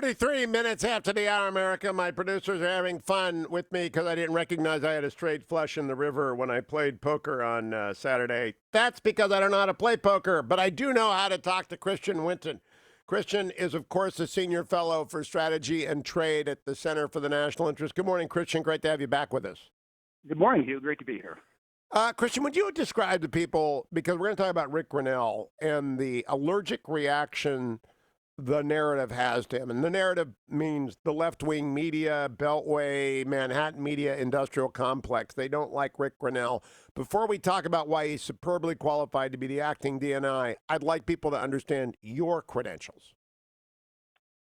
33 minutes after the hour, America. My producers are having fun with me because I didn't recognize I had a straight flush in the river when I played poker on Saturday. That's because I don't know how to play poker, but I do know how to talk to Christian Whiton. Christian is, of course, a senior fellow for strategy and trade at the Center for the National Interest. Good morning, Christian. Great to have you back with us. Good morning, Hugh. Great to be here. Christian, would you describe to people, because we're going to talk about Rick Grinnell and the allergic reaction the narrative has to him. And the narrative means the left-wing media, Beltway, Manhattan media, industrial complex. They don't like Rick Grinnell. Before we talk about why he's superbly qualified to be the acting DNI, I'd like people to understand your credentials.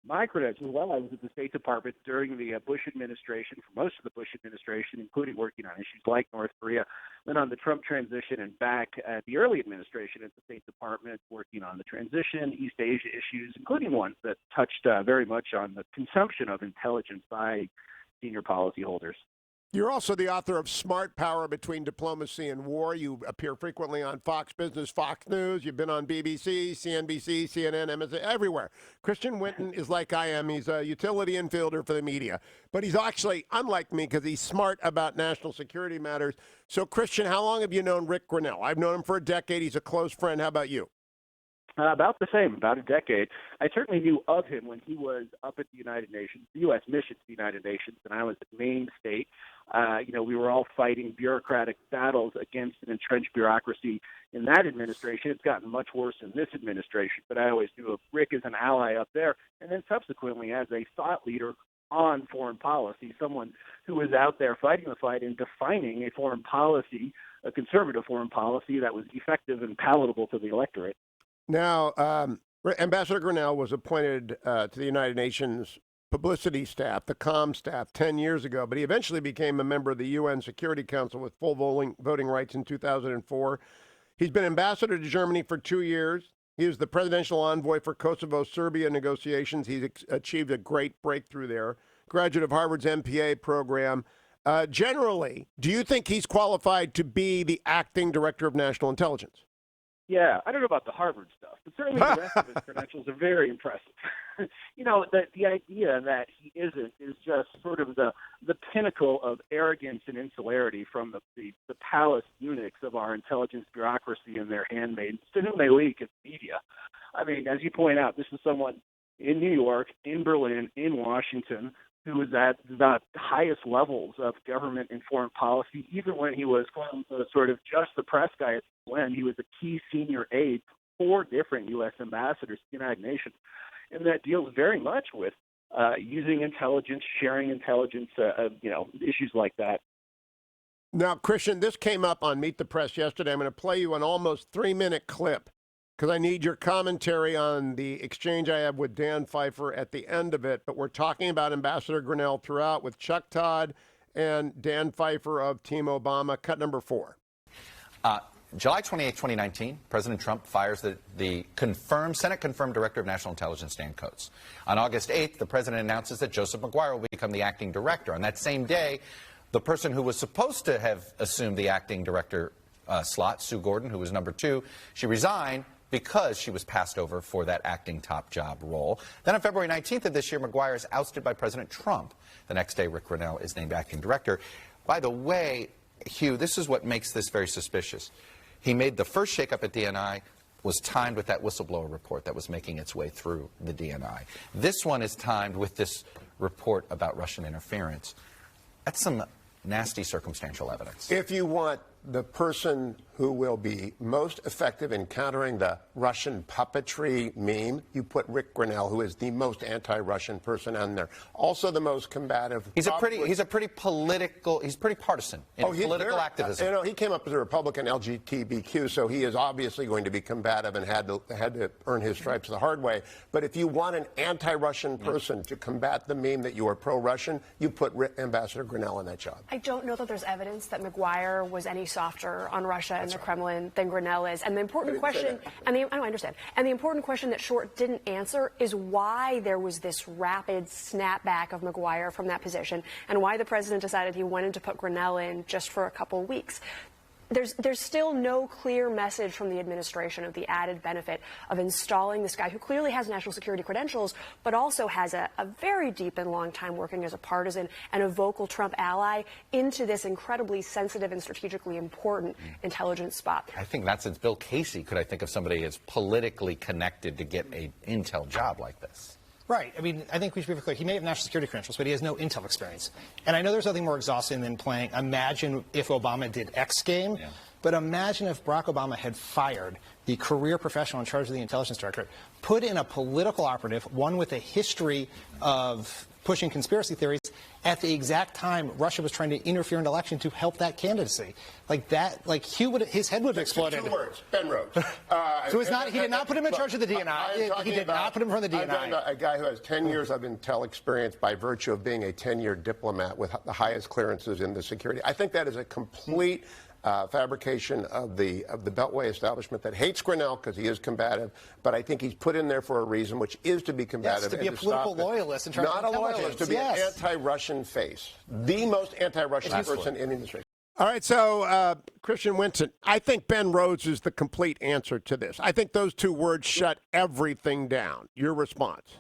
My credentials, well, I was at the State Department during the Bush administration, for most of the Bush administration, including working on issues like North Korea, then on the Trump transition and back at the early administration at the State Department, working on the transition, East Asia issues, including ones that touched very much on the consumption of intelligence by senior policyholders. You're also the author of Smart Power Between Diplomacy and War. You appear frequently on Fox Business, Fox News. You've been on BBC, CNBC, CNN, MSN, everywhere. Christian Whiton is like I am. He's a utility infielder for the media. But he's actually unlike me because he's smart about national security matters. So, Christian, how long have you known Rick Grinnell? I've known him for a decade. He's a close friend. How about you? About the same, about a decade. I certainly knew of him when he was up at the United Nations, the U.S. mission to the United Nations, and I was at Maine State. We were all fighting bureaucratic battles against an entrenched bureaucracy in that administration. It's gotten much worse in this administration, but I always knew of Rick as an ally up there, and then subsequently as a thought leader on foreign policy, someone who was out there fighting the fight and defining a foreign policy, a conservative foreign policy that was effective and palatable to the electorate. Now, Ambassador Grinnell was appointed to the United Nations publicity staff, the comm staff, 10 years ago, but he eventually became a member of the UN Security Council with full voting rights in 2004. He's been ambassador to Germany for 2 years. He was the presidential envoy for Kosovo-Serbia negotiations. He's achieved a great breakthrough there. Graduate of Harvard's MPA program. Generally, do you think he's qualified to be the acting director of national intelligence? Yeah, I don't know about the Harvard stuff, but certainly the rest of his credentials are very impressive. The idea that he isn't is just sort of the pinnacle of arrogance and insularity from the palace eunuchs of our intelligence bureaucracy and their handmaids, to whom they leak as media. I mean, as you point out, this is someone in New York, in Berlin, in Washington, who was at the highest levels of government and foreign policy, even when he was sort of just the press guy at the UN. He was a key senior aide to 4 different U.S. ambassadors to the United Nations. And that deals very much with using intelligence, sharing intelligence, issues like that. Now, Christian, this came up on Meet the Press yesterday. I'm going to play you an almost 3-minute clip because I need your commentary on the exchange I have with Dan Pfeiffer at the end of it. But we're talking about Ambassador Grinnell throughout with Chuck Todd and Dan Pfeiffer of Team Obama. Cut number 4. July 28, 2019, President Trump fires the Senate-confirmed Director of National Intelligence, Dan Coats. On August 8th, the president announces that Joseph Maguire will become the acting director. On that same day, the person who was supposed to have assumed the acting director slot, Sue Gordon, who was number 2, she resigned because she was passed over for that acting top job role. Then on February 19th of this year, Maguire is ousted by President Trump. The next day, Rick Grinnell is named acting director. By the way, Hugh, this is what makes this very suspicious. He made the first shakeup at DNI was timed with that whistleblower report that was making its way through the DNI. This one is timed with this report about Russian interference. That's some nasty circumstantial evidence. If you want the person who will be most effective in countering the Russian puppetry meme, you put Rick Grinnell, who is the most anti-Russian person on there. Also the most combative. He's pretty partisan in political activism. He came up as a Republican LGBTQ, so he is obviously going to be combative and had to earn his stripes the hard way. But if you want an anti-Russian person to combat the meme that you are pro-Russian, you put Ambassador Grinnell in that job. I don't know that there's evidence that Maguire was any softer on Russia and the Kremlin than Grinnell is. And the important question, I understand. And the important question that Short didn't answer is why there was this rapid snapback of Maguire from that position and why the president decided he wanted to put Grinnell in just for a couple of weeks. there's still no clear message from the administration of the added benefit of installing this guy who clearly has national security credentials, but also has a very deep and long time working as a partisan and a vocal Trump ally into this incredibly sensitive and strategically important intelligence spot. I think that's it. Bill Casey, could I think of somebody as politically connected to get an intel job like this? Right. I mean, I think we should be very clear. He may have national security credentials, but he has no intel experience. And I know there's nothing more exhausting than playing imagine if Obama did X game, but imagine if Barack Obama had fired the career professional in charge of the intelligence directorate, put in a political operative, one with a history of pushing conspiracy theories, at the exact time Russia was trying to interfere in an election to help that candidacy. Like that, like his head would have exploded. 2 words, Ben Rhodes. So he did not put him in charge of the DNI. He did not put him from the DNI. I'm talking about a guy who has 10 years of intel experience by virtue of being a 10-year diplomat with the highest clearances in the security. I think that is a complete fabrication of the Beltway establishment that hates Grinnell because he is combative, but I think he's put in there for a reason, which is to be combative. Yes, to be a political loyalist in charge of intelligence. Not a loyalist, to be an anti-Russian face. The most anti-Russian person in the industry. All right, so Christian Winston, I think Ben Rhodes is the complete answer to this. I think those 2 words shut everything down. Your response?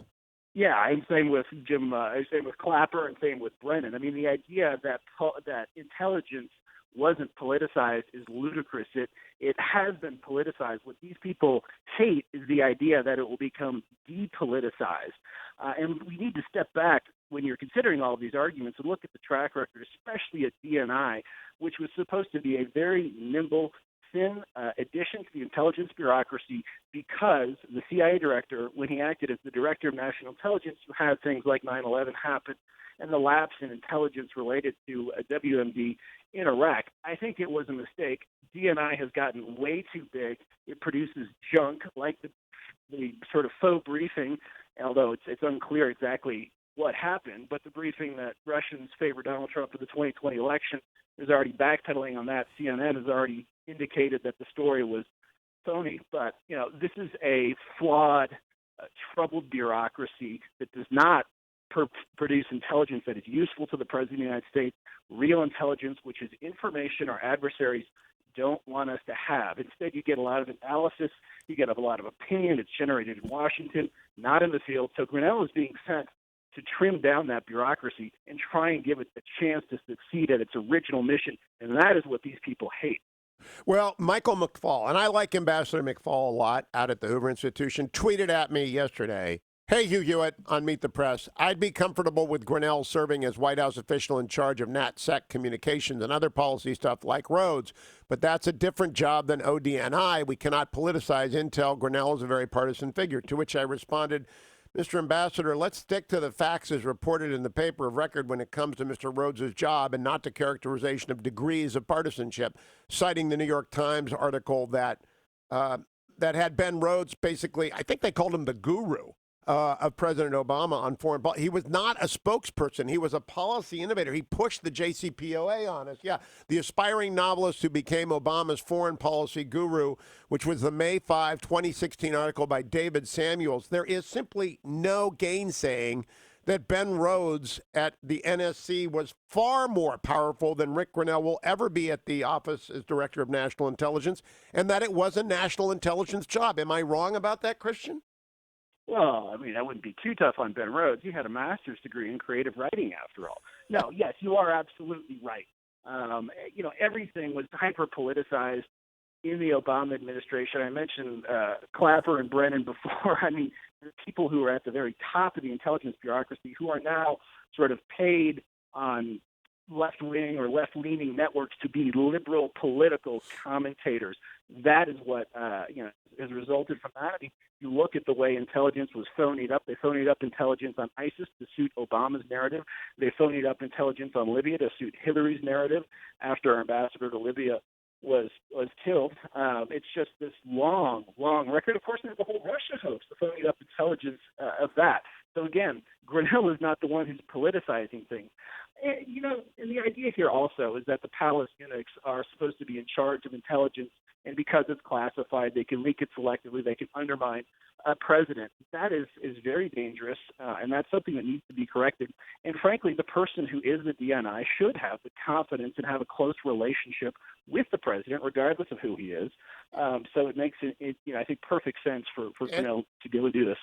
Yeah, and same with Jim, same with Clapper, and same with Brennan. I mean, the idea that intelligence wasn't politicized is ludicrous. It has been politicized. What these people hate is the idea that it will become depoliticized. And we need to step back when you're considering all of these arguments and look at the track record, especially at DNI, which was supposed to be a very nimble, thin addition to the intelligence bureaucracy, because the CIA director, when he acted as the director of national intelligence, you had things like 9/11 happen and the lapse in intelligence related to WMD in Iraq. I think it was a mistake. DNI has gotten way too big. It produces junk like the sort of faux briefing, although it's unclear exactly what happened, but the briefing that Russians favor Donald Trump for the 2020 election is already backpedaling on that. CNN has already indicated that the story was phony. But, this is a flawed, troubled bureaucracy that does not produce intelligence that is useful to the President of the United States, real intelligence, which is information our adversaries don't want us to have. Instead, you get a lot of analysis, you get a lot of opinion. It's generated in Washington, not in the field. So Grinnell is being sent to trim down that bureaucracy and try and give it a chance to succeed at its original mission, and that is what these people hate. Well, Michael McFaul, and I like Ambassador McFaul a lot out at the Hoover Institution, tweeted at me yesterday, "Hey, Hugh Hewitt on Meet the Press. I'd be comfortable with Grinnell serving as White House official in charge of NatSec communications and other policy stuff like roads, but that's a different job than ODNI. We cannot politicize intel. Grinnell is a very partisan figure," to which I responded, "Mr. Ambassador, let's stick to the facts as reported in the paper of record when it comes to Mr. Rhodes' job and not to characterization of degrees of partisanship," citing the New York Times article that had Ben Rhodes basically, I think they called him the guru of President Obama on foreign policy. He was not a spokesperson. He was a policy innovator. He pushed the JCPOA on us. Yeah, the aspiring novelist who became Obama's foreign policy guru, which was the May 5, 2016 article by David Samuels. There is simply no gainsaying that Ben Rhodes at the NSC was far more powerful than Rick Grinnell will ever be at the office as Director of National Intelligence, and that it was a national intelligence job. Am I wrong about that, Christian? Well, I mean, I wouldn't be too tough on Ben Rhodes. He had a master's degree in creative writing, after all. No, yes, you are absolutely right. Everything was hyper-politicized in the Obama administration. I mentioned Clapper and Brennan before. I mean, the people who are at the very top of the intelligence bureaucracy who are now sort of paid on left-wing or left-leaning networks to be liberal political commentators. That is what has resulted from that. I mean, you look at the way intelligence was phonied up. They phonied up intelligence on ISIS to suit Obama's narrative. They phonied up intelligence on Libya to suit Hillary's narrative after our ambassador to Libya was killed. It's just this long record. Of course, there's the whole Russia hoax, the phonied up intelligence of that. So again, Grinnell is not the one who's politicizing things. And the idea here also is that the palace eunuchs are supposed to be in charge of intelligence, and because it's classified, they can leak it selectively, they can undermine a president. That is very dangerous, and that's something that needs to be corrected. And frankly, the person who is the DNI should have the confidence and have a close relationship with the president, regardless of who he is. So it makes it I think, perfect sense for Grinnell to be able to do this.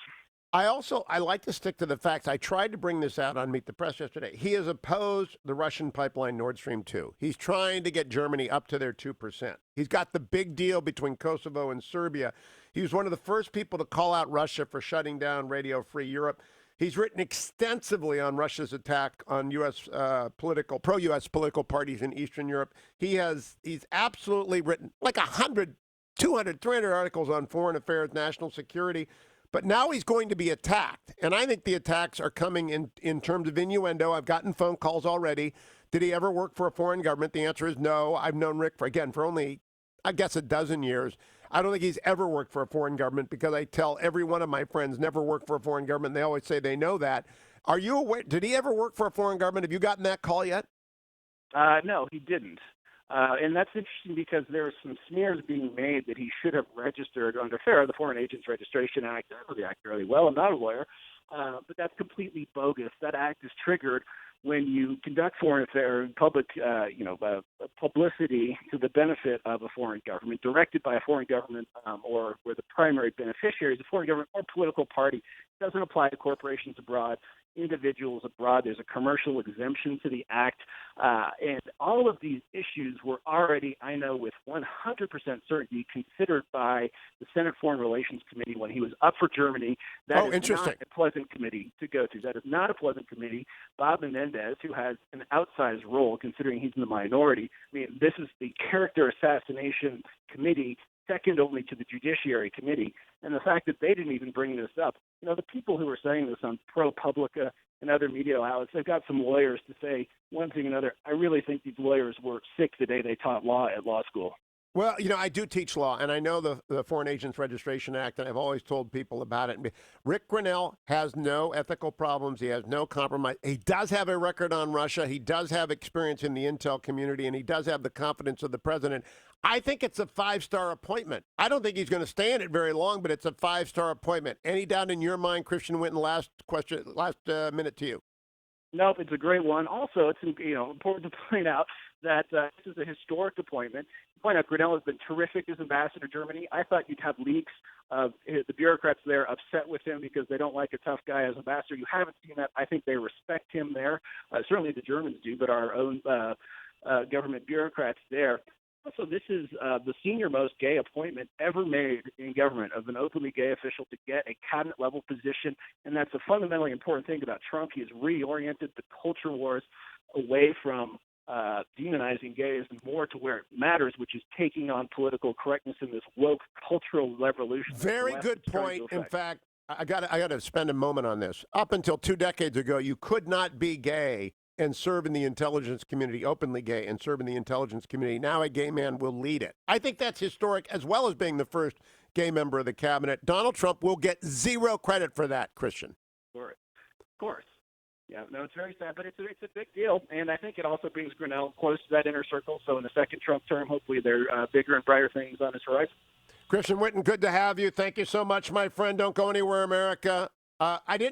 I like to stick to the facts. I tried to bring this out on Meet the Press yesterday. He has opposed the Russian pipeline Nord Stream 2. He's trying to get Germany up to their 2%. He's got the big deal between Kosovo and Serbia. He was one of the first people to call out Russia for shutting down Radio Free Europe. He's written extensively on Russia's attack on pro-U.S. political parties in Eastern Europe. He's absolutely written like 100, 200, 300 articles on foreign affairs, national security. But now he's going to be attacked. And I think the attacks are coming in terms of innuendo. I've gotten phone calls already. Did he ever work for a foreign government? The answer is no. I've known Rick for only, I guess, a dozen years. I don't think he's ever worked for a foreign government because I tell every one of my friends never work for a foreign government. They always say they know that. Are you aware? Did he ever work for a foreign government? Have you gotten that call yet? No, he didn't. And that's interesting because there are some smears being made that he should have registered under FARA, the Foreign Agents Registration Act. I know the act fairly well. I'm not a lawyer. But that's completely bogus. That act is triggered when you conduct foreign affairs, public, publicity to the benefit of a foreign government, directed by a foreign government, or where the primary beneficiary is a foreign government or political party. It doesn't apply to corporations abroad, individuals abroad. There's a commercial exemption to the act. And all of these issues were already, I know with 100% certainty, considered by the Senate Foreign Relations Committee when he was up for Germany. That is not a pleasant committee to go to. That is not a pleasant committee. Bob Menendez, who has an outsized role considering he's in the minority, I mean, this is the character assassination committee, second only to the Judiciary Committee. And the fact that they didn't even bring this up, the people who are saying this on ProPublica and other media outlets, they've got some lawyers to say one thing or another. I really think these lawyers were sick the day they taught law at law school. Well, I do teach law, and I know the Foreign Agents Registration Act, and I've always told people about it. Rick Grinnell has no ethical problems. He has no compromise. He does have a record on Russia. He does have experience in the intel community, and he does have the confidence of the president. I think it's a 5-star appointment. I don't think he's going to stay in it very long, but it's a 5-star appointment. Any doubt in your mind, Christian Whiton? Last minute to you. Nope, it's a great one. Also, it's important to point out that this is a historic appointment. Point out Grinnell has been terrific as ambassador to Germany. I thought you'd have leaks of the bureaucrats there upset with him because they don't like a tough guy as ambassador. You haven't seen that. I think they respect him there. Certainly the Germans do, but our own government bureaucrats there. Also, this is the senior-most gay appointment ever made in government of an openly gay official to get a cabinet-level position, and that's a fundamentally important thing about Trump. He has reoriented the culture wars away from demonizing gays and more to where it matters, which is taking on political correctness in this woke cultural revolution. Very good point. In fact, I got to spend a moment on this. Up until 2 decades ago, you could not be gay and serve in the intelligence community, openly gay and serve in the intelligence community. Now a gay man will lead it. I think that's historic, as well as being the first gay member of the cabinet. Donald Trump will get zero credit for that, Christian. Of course. Yeah, no, it's very sad, but it's a big deal. And I think it also brings Grinnell close to that inner circle. So in the second Trump term, hopefully there are bigger and brighter things on his horizon. Christian Whiton, good to have you. Thank you so much, my friend. Don't go anywhere, America. I didn't